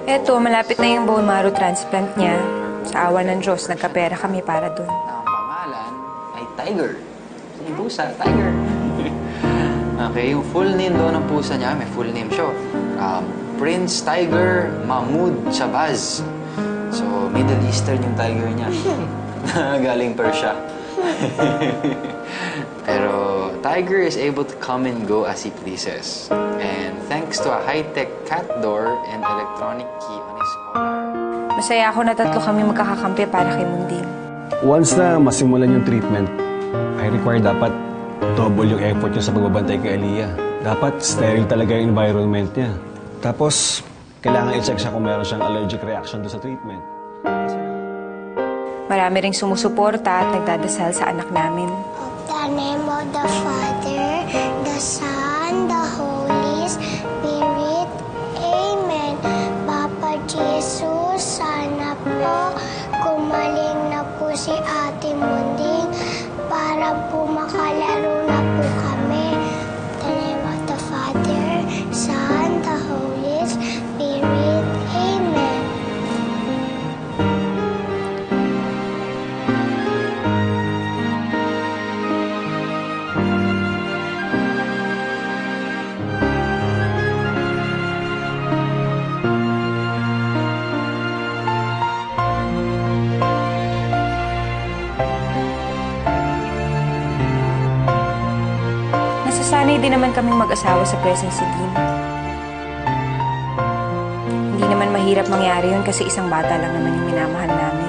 Eto, malapit na yung bone marrow transplant niya. Sa awa ng Diyos, nagkapera kami para dun. Ang pangalan ay Tiger. Yung pusa, Tiger. Okay, yung full name daw ng pusa niya, may full name siya. Prince Tiger Mahmoud Shabazz. So, Middle Eastern yung tiger niya. Galing Persia. Pero Tiger is able to come and go as he pleases. And thanks to a high-tech cat door and electronic key on his collar. Masaya ako na tatlo kami magkakakampi para kay Munding. Once na masimulan yung treatment, I require dapat double yung effort niya sa pagbabantay kay Aliyah. Dapat sterile talaga yung environment niya. Tapos, kailangan i-check siya kung meron siyang allergic reaction doon sa treatment. Marami ring sumusuporta at nagdadasal sa anak namin. Of the name of the Father, the Son, the Holy Spirit. Amen. Papa Jesus, sana po gumaling na po si Ate Munding para po makalaro na po kami. The name of the Father, Son, the Holy Spirit. Amen. Nasasanay din naman kaming mag-asawa sa presence ni Dean. Hindi naman mahirap mangyari yun kasi isang bata lang naman yung minamahal namin.